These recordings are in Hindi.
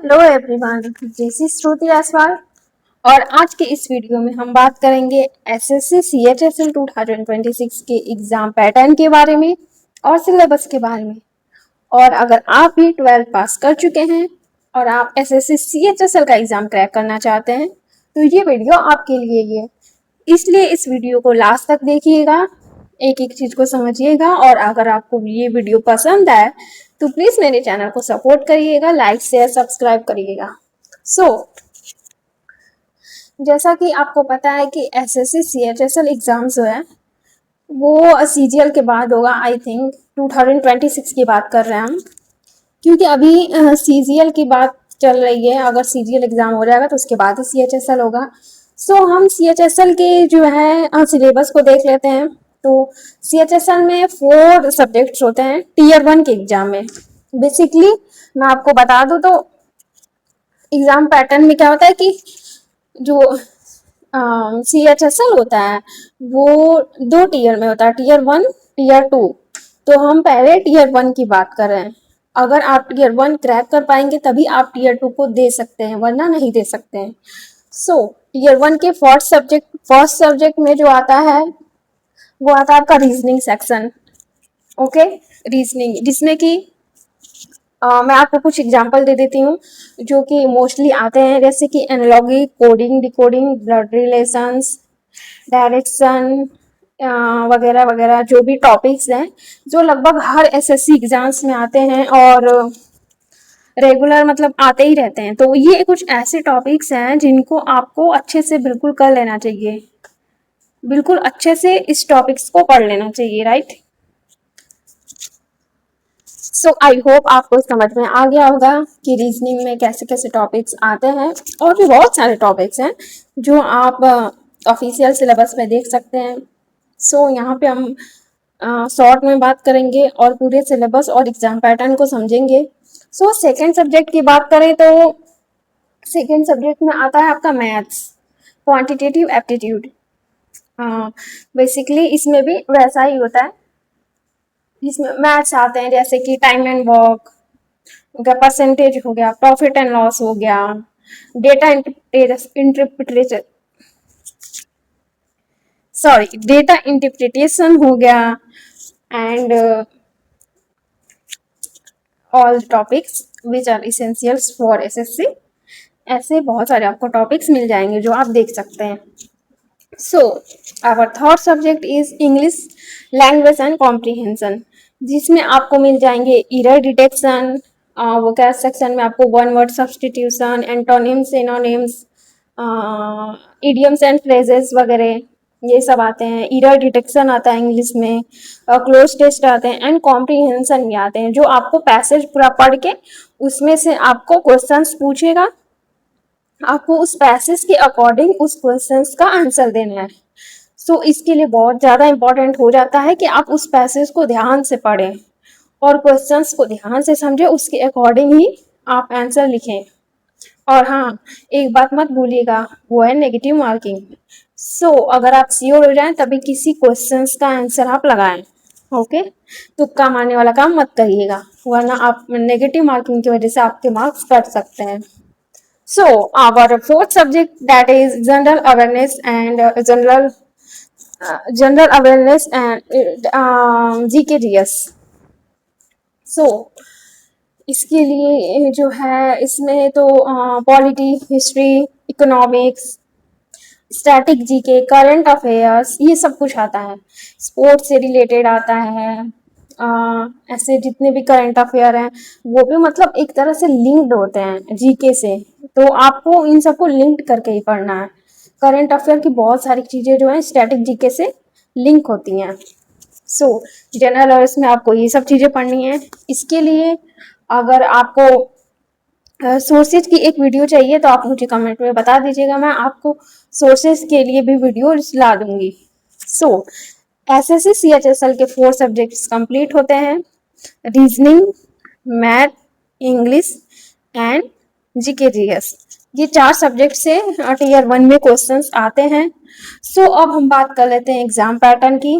हेलो एवरीवन, दिस इज श्रुति जायसवाल। और आज के इस वीडियो में हम बात करेंगे एसएससी सीएचएसएल 2026 के एग्जाम पैटर्न के बारे में और सिलेबस के बारे में। और अगर आप भी 12th पास कर चुके हैं और आप एसएससी सीएचएसएल का एग्जाम क्रैक करना चाहते हैं तो ये वीडियो आपके लिए ही है। इसलिए इस वीडियो को लास्ट तक देखिएगा, एक एक चीज को समझिएगा। और अगर आपको ये वीडियो पसंद आए तो प्लीज मेरे चैनल को सपोर्ट करिएगा, लाइक शेयर सब्सक्राइब करिएगा। जैसा कि आपको पता है कि एसएससी सीएचएसएल एग्जाम जो है वो सीजीएल के बाद होगा। आई थिंक 2026 की बात कर रहे हैं हम, क्योंकि अभी सीजीएल की बात चल रही है। अगर सीजीएल एग्जाम हो जाएगा तो उसके बाद ही सीएचएसएल होगा। हम सीएचएसएल के जो है सिलेबस को देख लेते हैं। तो सीएचएसएल में 4 सब्जेक्ट्स होते हैं टीयर 1 के एग्जाम में। बेसिकली मैं आपको बता दूं तो एग्जाम पैटर्न में क्या होता है कि जो सीएचएसएल होता है वो 2 टीयर में होता है, टीयर 1 टीयर 2। तो हम पहले टीयर 1 की बात कर रहे हैं। अगर आप टीयर 1 क्रैक कर पाएंगे तभी आप टीयर 2 को दे सकते हैं, वरना नहीं दे सकते हैं। टीयर 1 के फर्स्ट सब्जेक्ट में जो आता है वो आता है आपका रीजनिंग सेक्शन। ओके, रीजनिंग, जिसमें कि मैं आपको कुछ एग्जांपल दे देती हूँ जो कि मोस्टली आते हैं, जैसे कि analogy, coding, decoding, blood relations, direction वगैरह वगैरह, जो भी टॉपिक्स हैं जो लगभग हर एसएससी एग्जाम्स में आते हैं और रेगुलर मतलब आते ही रहते हैं। तो ये कुछ ऐसे टॉपिक्स हैं जिनको आपको अच्छे से बिल्कुल कर लेना चाहिए, बिल्कुल अच्छे से इस टॉपिक्स को पढ़ लेना चाहिए, राइट। आई होप आपको समझ में आ गया होगा कि रीजनिंग में कैसे कैसे टॉपिक्स आते हैं। और भी बहुत सारे टॉपिक्स हैं जो आप ऑफिशियल सिलेबस में देख सकते हैं। यहाँ पे हम शॉर्ट में बात करेंगे और पूरे सिलेबस और एग्जाम पैटर्न को समझेंगे। सेकेंड सब्जेक्ट की बात करें तो सेकेंड सब्जेक्ट में आता है आपका मैथ्स, क्वांटिटेटिव एप्टीट्यूड। बेसिकली इसमें भी वैसा ही होता है, जिसमें मैथ्स आते हैं जैसे कि टाइम एंड वर्क हो गया, परसेंटेज हो गया, प्रॉफिट एंड लॉस हो गया, डेटा इंटरप्रिटेशन हो गया, and all topics which are essentials for SSC. ऐसे बहुत सारे आपको टॉपिक्स मिल जाएंगे जो आप देख सकते हैं। Our third subject is English language and comprehension, जिसमें आपको मिल जाएंगे एरर डिटेक्शन, वोकैब सेक्शन में आपको one word substitution, antonyms, synonyms, idioms and phrases वगैरह ये सब आते हैं। एरर डिटेक्शन आता है इंग्लिश में, क्लोज टेस्ट आते हैं, एंड कॉम्प्रीहेंशन भी आते हैं, जो आपको पैसेज पूरा पढ़ के उसमें से आपको क्वेश्चंस पूछेगा, आपको उस पैसेज के अकॉर्डिंग उस क्वेश्चंस का आंसर देना है। इसके लिए बहुत ज़्यादा इंपॉर्टेंट हो जाता है कि आप उस पैसेज को ध्यान से पढ़ें और क्वेश्चंस को ध्यान से समझें, उसके अकॉर्डिंग ही आप आंसर लिखें। और हाँ, एक बात मत भूलिएगा, वो है नेगेटिव मार्किंग। अगर आप श्योर हो जाएं तभी किसी क्वेश्चंस का आंसर आप लगाएं। ओके, तुक्का मारने वाला काम मत करिएगा, वरना आप नेगेटिव मार्किंग की वजह से आपके मार्क्स कट सकते हैं। Our fourth subject, that is general awareness and GK/GS. इसके लिए जो है इसमें तो polity, history, economics, static GK, current affairs, ये सब कुछ आता है। स्पोर्ट्स से रिलेटेड आता है। ऐसे जितने भी करंट अफेयर हैं वो भी मतलब एक तरह से लिंक्ड होते हैं जीके से, तो आपको इन सबको लिंक्ड करके ही पढ़ना है। करंट अफेयर की बहुत सारी चीज़ें जो है स्टैटिक जीके से लिंक होती हैं। जनरल अवेयर्स में आपको ये सब चीज़ें पढ़नी है। इसके लिए अगर आपको सोर्सेज की एक वीडियो चाहिए तो आप मुझे कमेंट में बता दीजिएगा, मैं आपको सोर्सेज के लिए भी वीडियो ला दूंगी। एसएससी सीएचएसएल के 4 सब्जेक्ट्स कंप्लीट होते हैं, reasoning, math, English and GK GS. ये 4 सब्जेक्ट से टीयर 1 में क्वेश्चंस आते हैं। अब हम बात कर लेते हैं एग्जाम पैटर्न की।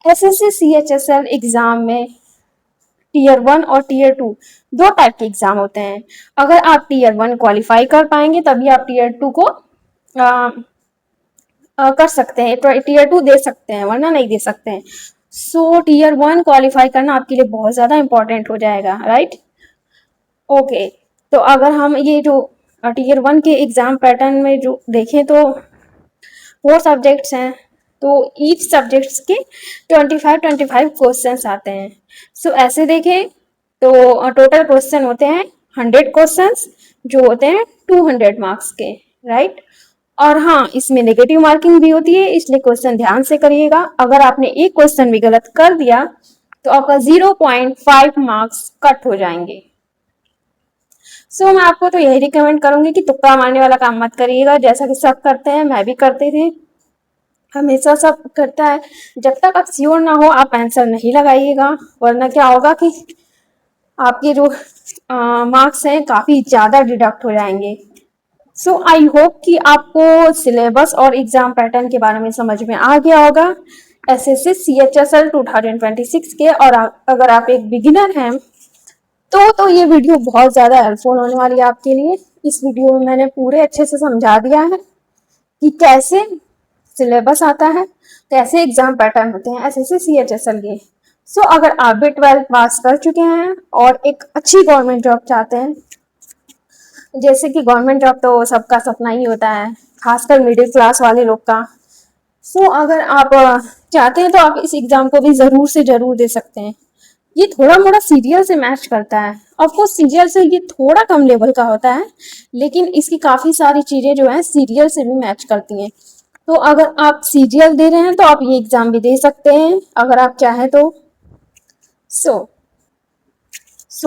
एसएससी सीएचएसएल एग्जाम में टीयर 1 और टीयर 2 दो टाइप के एग्जाम होते हैं। अगर आप टीयर 1 क्वालिफाई कर पाएंगे तभी आप टीयर 2 को कर सकते हैं, तो टीयर 2 दे सकते हैं, वरना नहीं दे सकते हैं। सो टीयर 1 क्वालिफाई करना आपके लिए बहुत ज़्यादा इंपॉर्टेंट हो जाएगा, राइट। ओके, तो अगर हम ये जो टीयर 1 के एग्जाम पैटर्न में जो देखें तो 4 सब्जेक्ट्स हैं, तो ईच सब्जेक्ट्स के 25 क्वेश्चंस आते हैं। सो ऐसे देखें तो टोटल क्वेश्चन होते हैं 100 क्वेश्चंस, जो होते हैं 200 मार्क्स के, राइट। और हाँ, इसमें नेगेटिव मार्किंग भी होती है, इसलिए क्वेश्चन ध्यान से करिएगा। अगर आपने एक क्वेश्चन भी गलत कर दिया तो आपका 0.5 मार्क्स कट हो जाएंगे। सो मैं आपको तो यही रिकमेंड करूंगी कि तुक्का मारने वाला काम मत करिएगा, जैसा कि सब करते हैं, मैं भी करते थे, हमेशा सब करता है। जब तक आप श्योर ना हो आप आंसर नहीं लगाइएगा, वरना क्या होगा कि आपके जो मार्क्स हैं काफ़ी ज़्यादा डिडक्ट हो जाएंगे। सो आई होप कि आपको सिलेबस और एग्जाम पैटर्न के बारे में समझ में आ गया होगा एसएससी CHSL 2026 के। और अगर आप एक बिगिनर हैं तो ये वीडियो बहुत ज़्यादा हेल्पफुल होने वाली है आपके लिए। इस वीडियो में मैंने पूरे अच्छे से समझा दिया है कि कैसे सिलेबस आता है, कैसे एग्जाम पैटर्न होते हैं एसएससी CHSL के। सो अगर आप भी 12th पास कर चुके हैं और एक अच्छी गवर्नमेंट जॉब चाहते हैं, जैसे कि गवर्नमेंट जॉब तो सबका सपना ही होता है, खासकर मिडिल क्लास वाले लोग का। सो अगर आप चाहते हैं तो आप इस एग्जाम को भी ज़रूर से ज़रूर दे सकते हैं। ये थोड़ा मोड़ा सीरियल से मैच करता है, ऑफकोर्स सीरियल से ये थोड़ा कम लेवल का होता है, लेकिन इसकी काफ़ी सारी चीज़ें जो हैं सीरियल से भी मैच करती हैं। तो अगर आप सीरियल दे रहे हैं तो आप ये एग्ज़ाम भी दे सकते हैं अगर आप चाहें तो। सो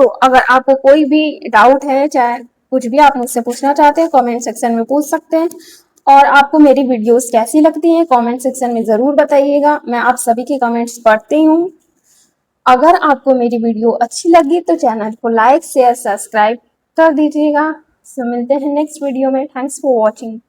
अगर आपको कोई भी डाउट है, चाहे कुछ भी आप मुझसे पूछना चाहते हैं, कमेंट सेक्शन में पूछ सकते हैं। और आपको मेरी वीडियोस कैसी लगती हैं कमेंट सेक्शन में ज़रूर बताइएगा, मैं आप सभी के कमेंट्स पढ़ती हूँ। अगर आपको मेरी वीडियो अच्छी लगी तो चैनल को लाइक शेयर सब्सक्राइब कर दीजिएगा। सो मिलते हैं नेक्स्ट वीडियो में। Thanks for watching.